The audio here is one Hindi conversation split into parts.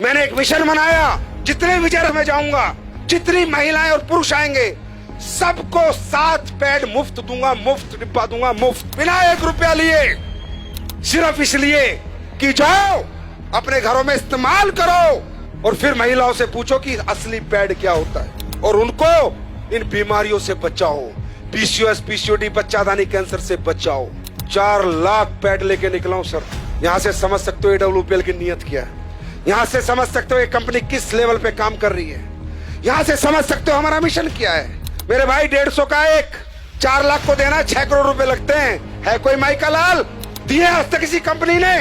मैंने एक मिशन बनाया, जितने भी जगह में जाऊंगा, जितनी महिलाएं और पुरुष आएंगे, सबको 7 पैड मुफ्त दूंगा, मुफ्त डिब्बा दूंगा, मुफ्त, बिना 1 रुपया लिए। सिर्फ इसलिए कि जाओ अपने घरों में इस्तेमाल करो और फिर महिलाओं से पूछो कि असली पैड क्या होता है और उनको इन बीमारियों से बचाओ। पीसीओएस, पीसीओडी, बच्चादानी कैंसर से बचाओ। 4 लाख पैड लेके निकला हूं सर। यहां से समझ सकते हो AWPL की नीयत क्या है। यहां से समझ सकते हो ये कंपनी किस लेवल पे काम कर रही है। यहां से समझ सकते हो हमारा मिशन क्या है। मेरे भाई 150 का एक, 4 लाख को देना 6 करोड़ रुपए लगते हैं। है कोई माई का लाल दिए आज तक किसी कंपनी ने?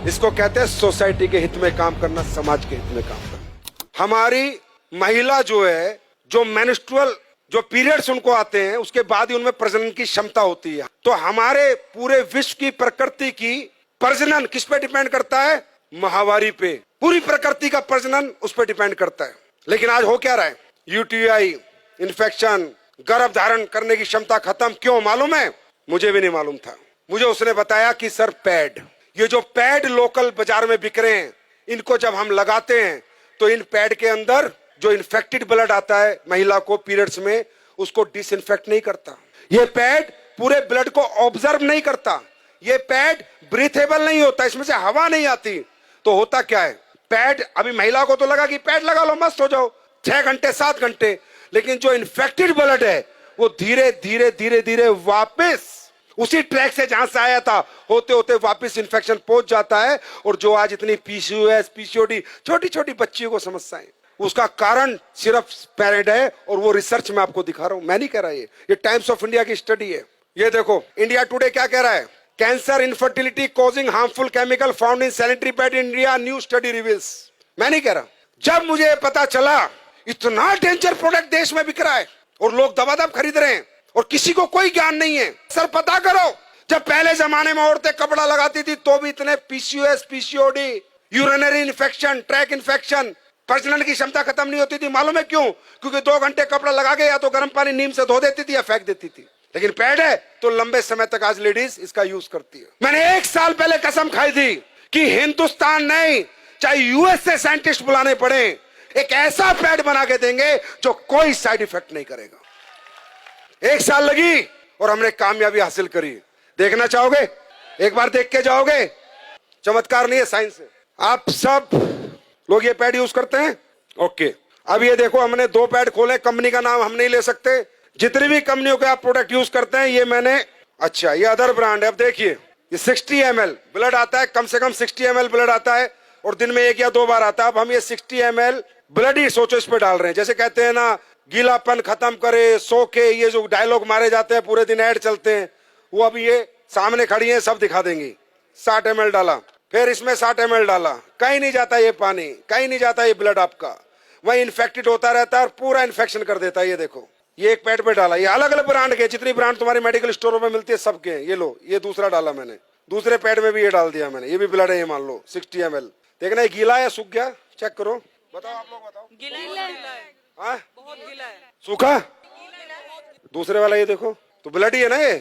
इसको कहते हैं सोसाइटी के हित में काम करना, समाज के हित में काम करना। हमारी महिला जो है, जो मेंस्ट्रुअल जो पीरियड्स उनको आते हैं, उसके बाद ही उनमें प्रजनन की क्षमता होती है। तो हमारे पूरे विश्व की प्रकृति की प्रजनन किस पे डिपेंड करता है? माहवारी पे। पूरी प्रकृति का प्रजनन उस पर डिपेंड करता है। लेकिन आज हो क्या रहा है? यूटीआई, इन्फेक्शन, गर्भ धारण करने की क्षमता खत्म। क्यों मालूम है? मुझे भी नहीं मालूम था। मुझे उसने बताया कि सर पैड, ये जो पैड लोकल बाजार में बिक रहे हैं, इनको जब हम लगाते हैं तो इन पैड के अंदर जो इन्फेक्टेड ब्लड आता है महिला को पीरियड्स में, उसको डिसइंफेक्ट नहीं करता। ये पैड पूरे ब्लड को ऑब्जर्व नहीं करता। ये पैड ब्रीथेबल नहीं होता, इसमें से हवा नहीं आती। तो होता क्या है? पैड, अभी महिला को तो लगा कि पैड लगा लो मस्त हो जाओ, 6 घंटे 7 घंटे, लेकिन जो इन्फेक्टेड ब्लड है वो धीरे धीरे धीरे धीरे वापस उसी ट्रैक से जहां से आया था होते होते वापस इन्फेक्शन पहुंच जाता है। और जो आज इतनी पीसीओएस, पीसीओडी, छोटी छोटी बच्चियों को समस्याएं, उसका कारण सिर्फ पैड है। और वो रिसर्च में आपको दिखा रहा हूं, मैं नहीं कह रहा, ये टाइम्स ऑफ इंडिया की स्टडी है। ये देखो इंडिया टुडे क्या कह रहा है? Cancer, infertility causing harmful chemical found in sanitary pad in India, new study reveals. मैं नहीं कह रहा। जब मुझे पता चला इतना डेंजर प्रोडक्ट देश में बिक रहा है और लोग दबादब खरीद रहे हैं और किसी को कोई ज्ञान नहीं है, सर पता करो, जब पहले जमाने में औरतें कपड़ा लगाती थी तो भी इतने PCOS, PCOD, urinary infection, track infection, प्रजनन की क्षमता खत्म नहीं होती थी। मालूम है क्यों? क्योंकि 2 घंटे कपड़ा लगा के या तो गर्म पानी नीम से धो देती थी या फेंक देती थी। लेकिन पैड है तो लंबे समय तक आज लेडीज इसका यूज करती है। मैंने 1 साल पहले कसम खाई थी कि हिंदुस्तान नहीं, चाहे यूएस से साइंटिस्ट बुलाने पड़े, एक ऐसा पैड बना के देंगे जो कोई साइड इफेक्ट नहीं करेगा। 1 साल लगी और हमने कामयाबी हासिल करी। देखना चाहोगे? एक बार देख के जाओगे। चमत्कार नहीं है, साइंस है। आप सब लोग ये पैड यूज करते हैं? ओके, अब ये देखो हमने 2 पैड खोले। कंपनी का नाम हम नहीं ले सकते। जितनी भी कंपनियों के आप प्रोडक्ट यूज करते हैं, ये मैंने, अच्छा ये अदर ब्रांड है। अब देखिए ये 60 ml ब्लड आता है, कम से कम 60 ml ब्लड आता है और दिन में 1 या 2 बार आता है। अब हम ये 60 ml ब्लड ही सोचो इस पे डाल रहे हैं। जैसे कहते हैं ना, गीलापन खत्म करे, सो के, ये जो डायलॉग मारे जाते हैं, पूरे दिन ऐड चलते हैं, वो अभी ये सामने खड़ी है, सब दिखा देंगी। 60 ml डाला, फिर इसमें 60 ml डाला, कहीं नहीं जाता ये पानी, कहीं नहीं जाता ये ब्लड आपका, वही इन्फेक्टेड होता रहता है और पूरा इन्फेक्शन कर देता है। ये देखो ये एक पैड पे डाला, ये अलग अलग ब्रांड के, जितनी ब्रांड तुम्हारी मेडिकल स्टोरों में मिलती है सबके। ये लो, ये दूसरा डाला मैंने, दूसरे पैड में भी ये डाल दिया मैंने। ये भी ब्लड है, ये मान लो 60 ml। देखना ये गीला है सूख गया, चेक करो, बताओ आप लोग बताओ। गीला है, हाँ बहुत गीला है। सूखा? दूसरे वाला ये देखो तो ब्लड ही है ना। ये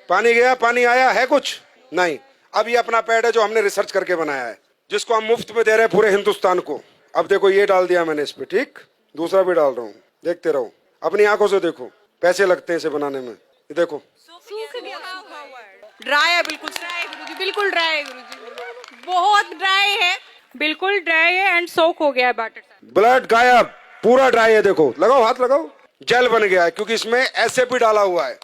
पानी गया, पानी आया है कुछ नहीं। अब ये अपना पैड है जो हमने रिसर्च करके बनाया है, जिसको हम मुफ्त में दे रहे हैं पूरे हिंदुस्तान को। अब देखो ये डाल दिया मैंने इस पे, ठीक, दूसरा भी डाल रहा हूँ, देखते रहो, अपनी आंखों से देखो। पैसे लगते हैं इसे बनाने में। ये देखो सूख गया, ड्राई है, बिल्कुल ड्राई है गुरुजी, बिल्कुल ड्राई है गुरुजी, बहुत ड्राई है, बिल्कुल ड्राई है एंड सोक हो गया है बैटर। ब्लड गायब, पूरा ड्राई है। देखो, लगाओ हाथ लगाओ, जेल बन गया है क्योंकि इसमें ऐसे भी डाला हुआ है,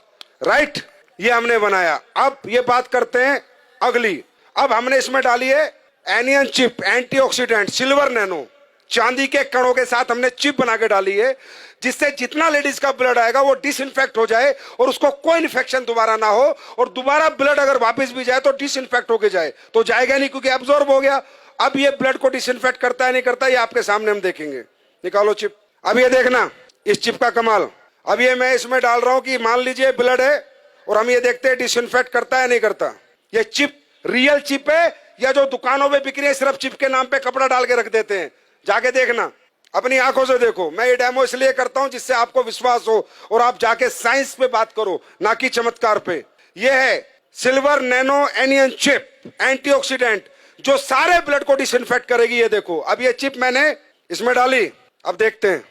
राइट। ये हमने बनाया। अब ये बात करते हैं अगली। अब हमने इसमें डाली है anion chip, antioxidant, silver nano, चांदी के कणों के साथ हमने चिप बना के डाली है, जिससे जितना लेडीज का ब्लड आएगा वो डिसइंफेक्ट हो जाए और उसको कोई इन्फेक्शन दोबारा ना हो। और दोबारा ब्लड अगर वापस भी जाए तो डिसइंफेक्ट होके जाए, तो जाएगा नहीं क्योंकि एब्जॉर्ब हो गया। अब ये ब्लड को डिसइंफेक्ट करता है नहीं करता, ये आपके सामने हम देखेंगे। निकालो चिप। अब ये देखना इस चिप का कमाल। अब ये मैं इसमें डाल रहा हूं कि मान लीजिए ब्लड है और हम ये देखते हैं डिसइंफेक्ट करता है नहीं करता। ये चिप रियल चिप है या जो दुकानों में बिक रही है सिर्फ चिप के नाम पे कपड़ा डाल के रख देते हैं? जाके देखना, अपनी आंखों से देखो। मैं ये डेमो इसलिए करता हूं जिससे आपको विश्वास हो और आप जाके साइंस पे बात करो, ना कि चमत्कार पे। ये है silver nano anion chip, antioxidant, जो सारे ब्लड को डिसइंफेक्ट करेगी। ये देखो, अब ये चिप मैंने इसमें डाली, अब देखते हैं।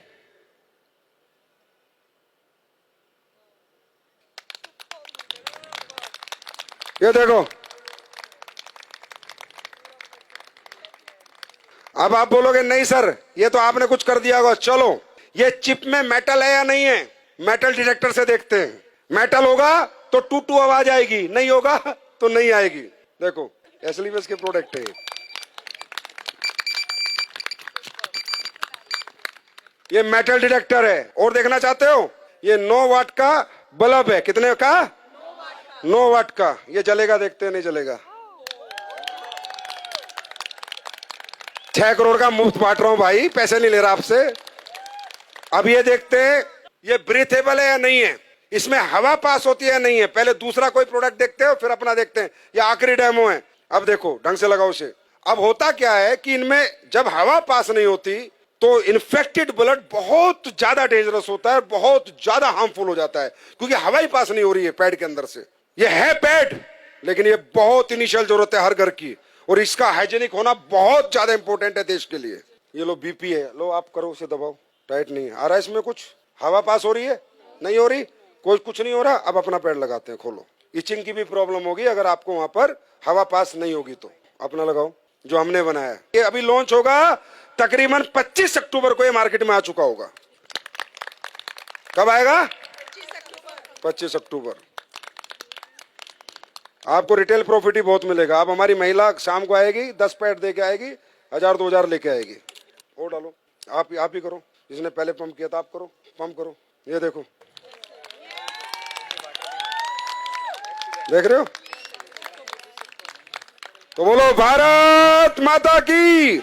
ये देखो, अब आप बोलोगे नहीं सर ये तो आपने कुछ कर दिया होगा। चलो ये चिप में मेटल है या नहीं है, मेटल डिटेक्टर से देखते हैं। मेटल होगा तो टू टू आवाज आएगी, नहीं होगा तो नहीं आएगी। देखो एसलीवेस के प्रोडक्ट है ये मेटल डिटेक्टर है। और देखना चाहते हो, ये 9 वाट का बल्ब है। कितने का? 9 वाट का। ये जलेगा, देखते हैं नहीं जलेगा। 6 करोड़ का मुफ्त बांट रहा हूं भाई, पैसे नहीं ले रहा आपसे। अब ये देखते हैं ये ब्रीथेबल है या नहीं है, इसमें हवा पास होती है या नहीं है। पहले दूसरा कोई प्रोडक्ट देखते हो फिर अपना देखते हैं। ये आखिरी डेमो है। अब देखो ढंग से लगाओ उसे। अब होता क्या है कि इनमें जब हवा पास नहीं होती तो इन्फेक्टेड ब्लड बहुत ज्यादा डेंजरस होता है, बहुत ज्यादा हार्मफुल हो जाता है, क्योंकि हवा ही पास नहीं हो रही है पैड के अंदर से। ये है पैड, लेकिन ये बहुत इनिशियल जरूरत है हर घर की, और इसका हाइजेनिक होना बहुत ज्यादा इंपॉर्टेंट है देश के लिए। ये लो बीपी है, लो आप करो, उसे दबाओ। टाइट नहीं आ रहा इसमें, कुछ हवा पास हो रही है, नहीं हो रही, कोई कुछ नहीं हो रहा। अब अपना पैड लगाते हैं, खोलो। इचिंग की भी प्रॉब्लम होगी अगर आपको वहां पर हवा पास नहीं होगी तो। अपना लगाओ जो हमने बनाया है। ये अभी लॉन्च होगा तकरीबन 25 अक्टूबर को, ये मार्केट में आ चुका होगा। कब आएगा? 25 अक्टूबर। आपको रिटेल प्रॉफिट ही बहुत मिलेगा। अब हमारी महिला शाम को आएगी, 10 पैड दे के आएगी, 1000-2000 लेके आएगी। और डालो, आप ही करो, जिसने पहले पंप किया था आप करो, पंप करो। ये देखो, देख रहे हो? तो बोलो भारत माता की,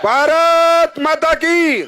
भारत माता की।